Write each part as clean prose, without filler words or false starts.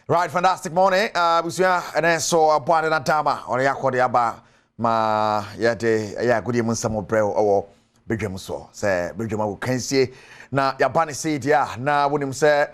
Right, fantastic morning. Busia and then so a boy and a dama or Yakodiaba ma yade good evening some of brew or Bridgem so say Bridgem can see now Yabani said ya now when him say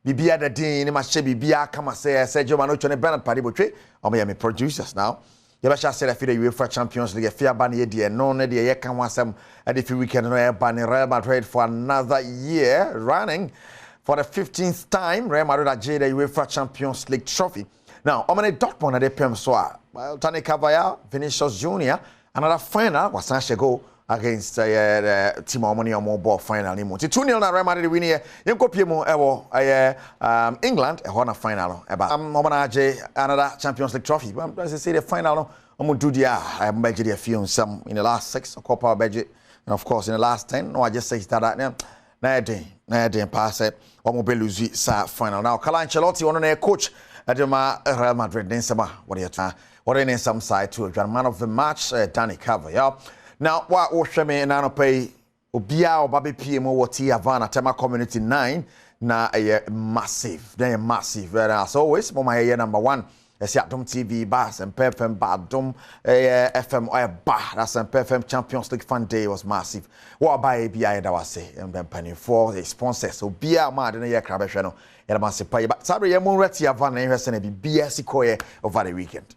Bibia the Dean must Bibia come and say Germano Johnny Bernard Padibutri or me producers now. Yabasha said I feel the UEFA Champions League fear banny dear no idea can want some at if weekend no banny Real Madrid for another year running. For the 15th time, Real Madrid are the UEFA Champions League trophy. Now, Omane Dortmund at the PM Soa. Well, Tani Cavaya, Vinicius Jr., another final was go against the team Omani or more ball final. 2-0 na Real Madrid win here. You go Piemo England a Honor final. Omana another Champions League trophy. But as I say, the final Omududia, I budget a few some in the last 6 Copa budget, and of course in the last 10. No, I just say that now. Naden pass it. Omobeluzi sa final. Now, Carlo Ancelotti, one of their coach at Real Madrid. What are you some side to a man of the match, Danny Carvajal. Now, what Oshame and Anope Obia or Babi PMO or Havana Tema Community 9 na a massive. They are massive. As always, my year number 1. Adom TV Bass and PFM Badwam FM or Bar. That's and PFM Champions League Fun Day was massive. What by ABI that was say and then penny for the sponsors. So be a mad in a year crab channel and a massive pay. But Sabri Yamunreti Havana and a BS Koye over the weekend.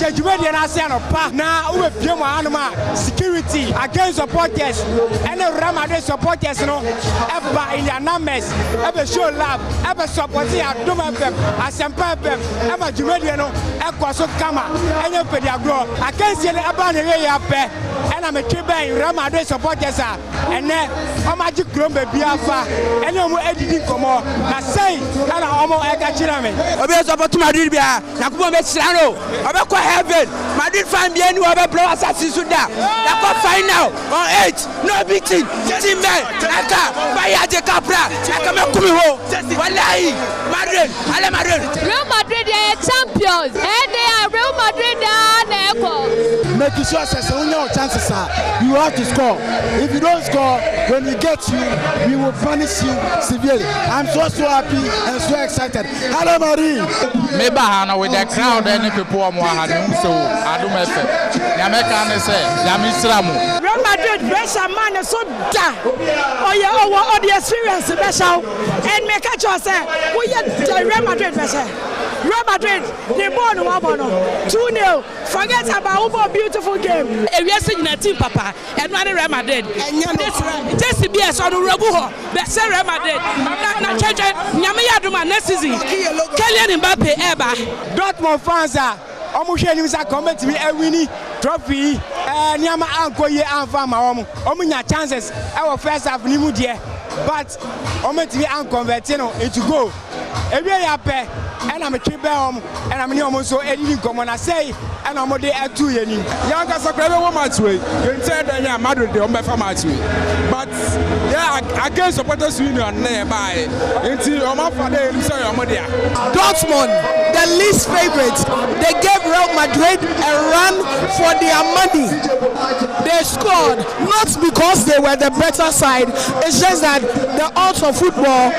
Jumedian Asiano Pa now we Piemo Anima security against supporters and the Ramadan supporters no ever in their numbers ever show love ever supporting Adom FM Asempa FM ever Jumediano Ekwaso Kama and you pay their grow against the Abane Yape and I'm a Kiba Ramadan supporters and then Omaji Grumbe Biafa and you editing Komo na say and Omo Ekachirame Obe support Madrid Bia Nakubo Mechano Obeko heaven Madrid fan bien nous avec blow assassin souda la coupe final on 8 no beating team man aka baya de capra aka me kumi ho wallahi Madrid ale Madrid Real Madrid are champions and they are Real Madrid make sure say your chances are you have to score. If you don't score, when we get you, we will punish you severely. I'm so happy and so excited. Hello, Marie. Maybe with the crowd and people are more so Adom FM. Yamekan say Yamisramu. Real Madrid pressure man so da. Oh yeah, oh the experience special and make a choice. We are Real Madrid pressure. Real Madrid, they won 2-0. Forget about our beautiful game. We are seeing a team, Papa, and running Real Madrid. Just to be a sort of Rabuho, but say Real Madrid. I'm not changing. Yamaya Duma next season. Kylian Mbappe, Eba. Dortmund fans are almost coming to be a winning trophy. Nyama Ankoye and Fama. Omunya chances. Our first half, Nimudia. But Omet to be unconverted into goal. Every year, and I'm a keeper and I'm near so editing come on I say and I'm there at 2 years. Young as a clever match way. You said that you're Madrid the match way. But yeah, against supporters union nearby. Until your father himself your mother. Dortmund, the least favorite. They gave Real Madrid a run for their money. They scored not because they were the better side. It's just that the odds of football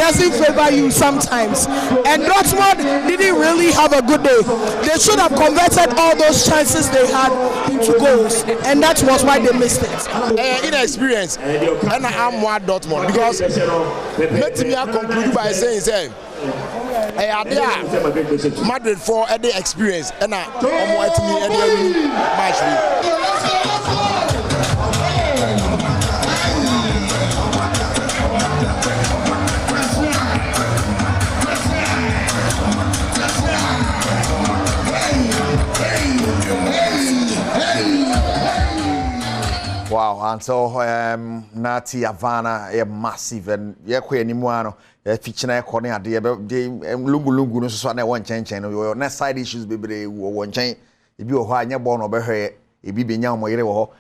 doesn't favor you sometimes. And Dortmund didn't really have a good day. They should have converted all those chances they had into goals, and that was why they missed it. Inexperience, and I'm more Dortmund because let me conclude by saying, Madrid for any experience, and I'm more to me any match. Wow, and so Nati Havana a massive and Yakwe Nimuano, a feature corner, the Lungu no so one change, your next side issues be one change. If you are your born over here, if you be young,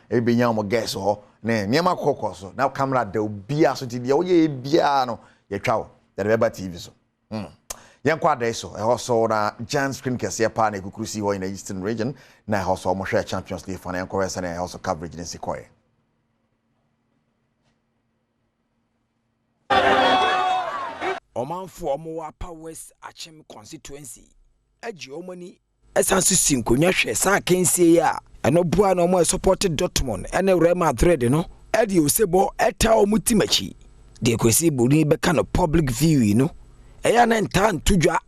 if be young, guess or Nema Cocoso. Now camera, there will be a city, the Oye Biano, your cow, that ever TV. Yankwa day so also na Jan screen kese pa na kukurusi ho in the Eastern region na also mo share Champions League for na Yankwa and also coverage in Sequoia. Omanfo omo Upper West Achim constituency agi omani esanso sinkonya hwe sa kensie ya eno bua na omo supported Dortmund ene Real Madrid no edi osebo eta omutimachi de kwesi boni beka no public view no eya na ntan tudwa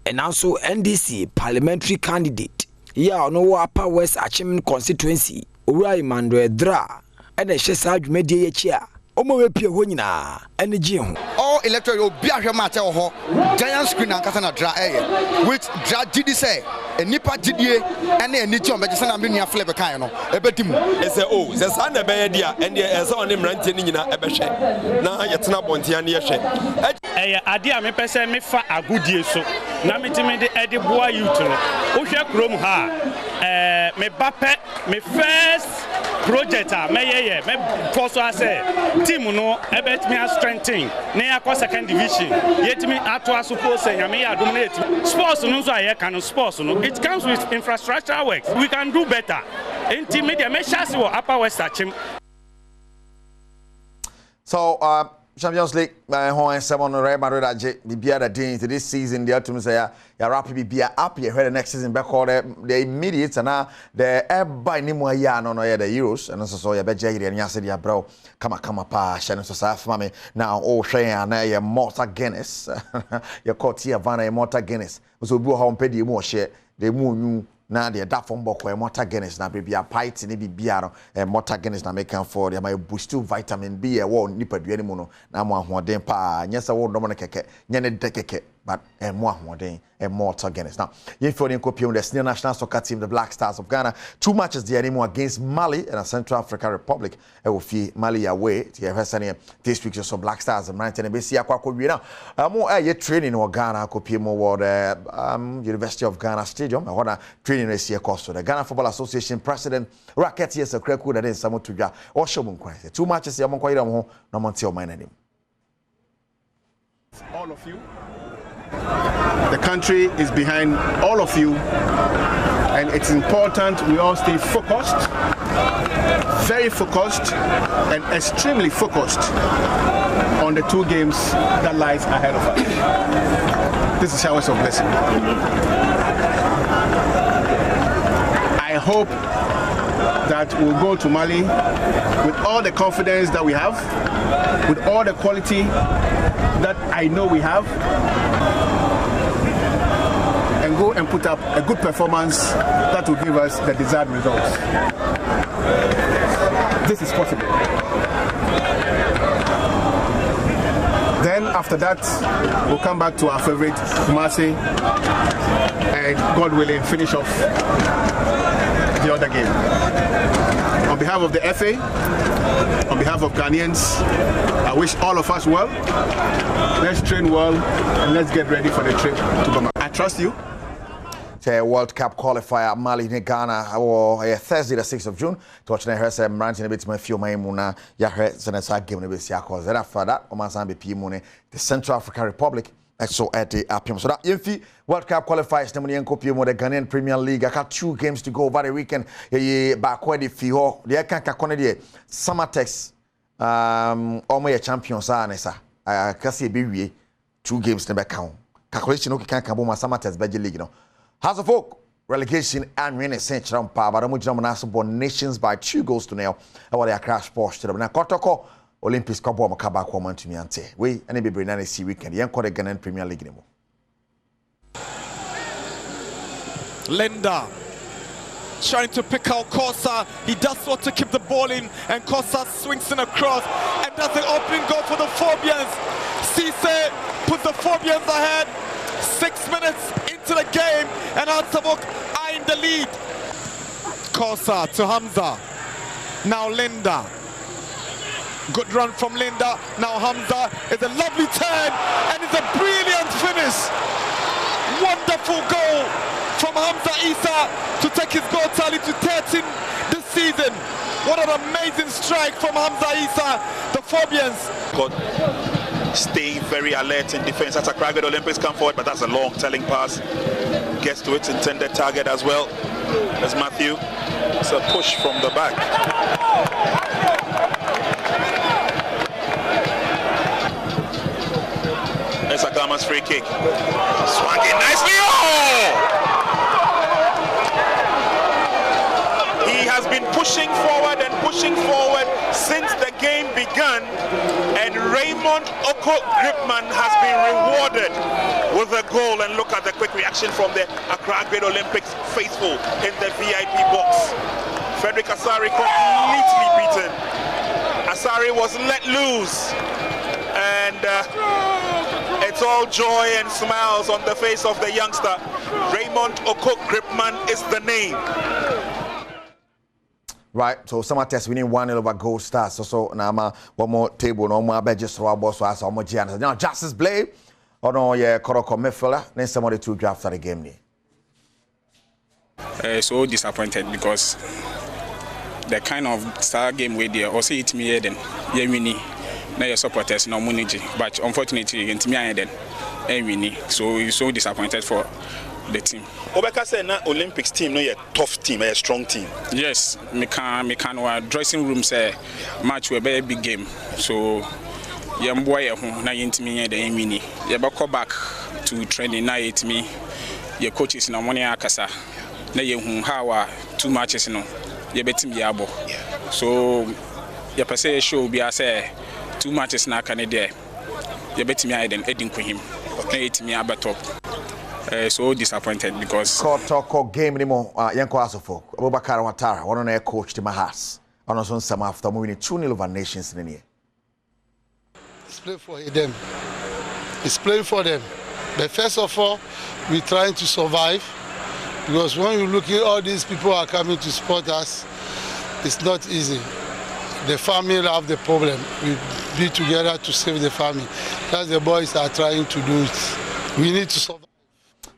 enanso NDC parliamentary candidate ya no Upper West Achim constituency owura Emmanuel Dra ene hye sa adwumadi ye a omo we pie ho nyina ene gi ho all electoral obi ahwe match ho giant screen and kasa na dra which dra gidi say enipa gidie ene eniji on beje na menua flip kan no ebedimu ese o se sa na be dia ene ese on mrante ni nyina ebehwe na yetena bontia na yehwe ade a me pese me fa agudie so na metimi de ede boa youth no wo hwe krom ha me bape me first project a me ye me force say team no ebet me strengthen na akọ second division yetimi ato asopo say nyame ya adom na yetimi sports no so aye kan sports no it comes with infrastructure works we can do better enti media me chance wo Upper West Achim. So Champions League ho en 7 Real Madrid age bibia da din to this season the ultimate say ya rap bibia up here the next season back all the immediate and the by ni mo ya no ya the Euros and so ya be jagiri and yase dia bro kama pa shane so sa fama me now oh hwe na ya Malta Guinness ya courtier Vanna Malta Guinness so bu ha ompedi mu hye de mu nyu na de da from boko Malta Guinness na bibia pint ni bibia no Malta Guinness na make for ya my boost vitamin B e wo nipadua ni mu no na mo ahoden pa nyesa wo ndo mo keke nyane de keke but mo ahoden Malta Guinness. Now, you feel in copy on the senior national soccer team, the Black Stars of Ghana. 2 matches there anymore against Mali and Central African Republic. Will fee Mali away to your this week. So Black Stars and Mountain and BC Aqua now. More a training in Ghana, copy more the University of Ghana Stadium. I want to training this year cost. The Ghana Football Association President Racket yes a crack that is someone to ya or show them 2 matches here. No until my name. All of you. The country is behind all of you, and it's important we all stay focused, very focused, and extremely focused on the 2 games that lies ahead of us. This is showers of blessing. I hope that we'll go to Mali with all the confidence that we have, with all the quality that I know we have, and go and put up a good performance that will give us the desired results. This is possible. Then after that, we'll come back to our favorite Kumasi and God willing finish off the other game. On behalf of the FA, on behalf of Ghanaians, I wish all of us well. Let's train well and let's get ready for the trip to Bamako. I trust you. World Cup qualifier Mali in Ghana or Thursday the 6th of June to watch the ranting a bit my few muna ya senasa game be sia cause after that o man be pimune the Central African Republic so at the Appium so that Yemfi World Cup qualifiers the money enko the Ghanaian Premier League. I got 2 games to go over the weekend ye back where the fiho the kan ka kone the Summertex omo champions anesa kasi be wie 2 games na be count calculation okay kan bo ma Summertex Belgian League no House of Oak relegation and winning Central Power, but I'm nations by 2 goals to 0. I want to crash Sports to them. Now, Kotoko Olympics Cup or Makaba woman to me and say, we and be bringing see weekend. Young call the Ghanaian Premier League anymore. Linda trying to pick out Kosa. He does want to keep the ball in, and Kosa swings in across, and that's an opening goal for the Phobians. Cisse puts the Phobians ahead. 6 minutes into the game, and Al-Tabuk are in the lead. Kosa to Hamza. Now Linda. Good run from Linda. Now Hamza is a lovely turn, and it's a brilliant finish. Wonderful goal from Hamza Issa to take his goal tally to 13 this season. What an amazing strike from Hamza Issa. The Phobians. stay very alert in defense. That's a Kraget Olympics come forward, but that's a long telling pass. Gets to its intended target as well. There's Matthew. It's a push from the back. It's a Gama's free kick. Swung in nicely. Oh! He has been pushing forward and pushing forward since the game began, and Raymond Oko Gripman has been rewarded with a goal. And look at the quick reaction from the Accra Great Olympics faithful in the VIP box. Frederick Asari completely beaten. Asari was let loose, and it's all joy and smiles on the face of the youngster. Raymond Oko Gripman is the name. Right, so some test winning 1-0 over Gold Stars. So now one more table, no more badges, so as almost Giannis. Now Justice Blade, or no, yeah, Koroko Mefela, then some of the two drafts at the game. So disappointed because the kind of star game we did, also it me then, yeah, we need. Now your supporters no money, but unfortunately, against me I then, we need. So we're so disappointed for the team. Obeka said na Olympics team no a tough team, a strong team. Yes, me can our dressing room say match will be a big game. So young boy na yintimi the mini. You go back to training na yitimi. Your coaches na money akasa. Na ye how 2 matches no. You betim yabo. So you per se show be say 2 matches na Canada. You betim ya den edin ko him. Na yitimi abatop. So disappointed because talk game anymore. Yanko Asofo, Abubakar Watara, one on their coach to Mahas. On us on some after moving 2-0 over Nations in the year. It's playing for them. It's playing for them. But first of all, we're trying to survive because when you look at all these people are coming to support us, it's not easy. The family have the problem. We be together to save the family. That's the boys are trying to do it. We need to survive.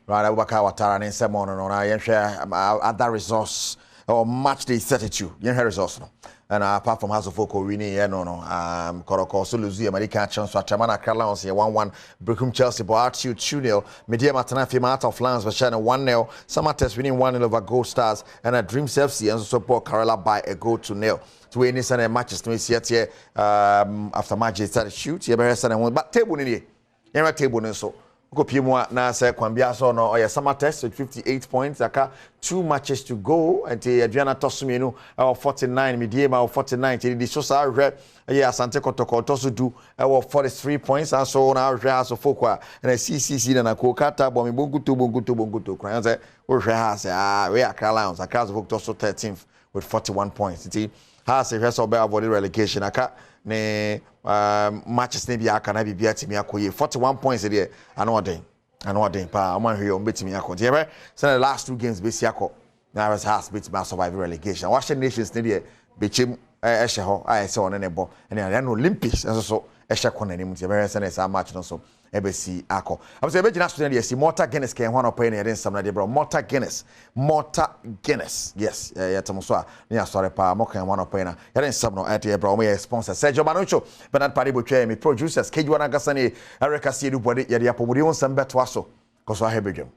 Right, Abubakar Watara and Simon on I share other resource or match day 32. You hear resource no. And apart from House of Folk winning, Koroko Suluzi, American chance to Chamana Carlons here 1-1, Brooklyn Chelsea, Boatio 2-0, Media Matanafi Mata of Lans, Vashana 1-0, Samates winning 1-0 over Gold Stars, and a Dreams FC and support Kerala by a goal to 0. To any Sunday matches to see here after match they started shoot, you better send one, but table in here. You're a table in so. Go Pimwa na say Kwambia so no oya summer test with 58 points. Aka 2 matches to go and Adriana Tosumienu 49 Midiema 49 the Sosa Red Asante Kotoko Tosu do 43 points and so now has of Fokwa and a CCC na Kokata Bomi Bungutu Cry say we has we are Crowns across the Tosu 13th with 41 points. It has a rest of avoid relegation aka ne matches ne bia aka na bibia timi akoye 41 points there anodin pa oman hwe on betimi akọ there say the last 2 games be si akọ na has betimi survive relegation Washington Nations ne there bechem ehye ho ai say on ne bo and the Olympics so ehye kọ na nim there say na match no so ebesi akọ am say be gina so na si Mortar Guinness ken ho no pa na yede nsam na de bro Mortar Guinness yes yetem so a na sorry pa mo ken ho no pa na yede nsam no ate bro mo ye sponsor Sergio Manucho Bernard Paribo twa me producers Kejuana Gasane Erica Siedu body yede apomudi nsam beto aso koso ahebedwam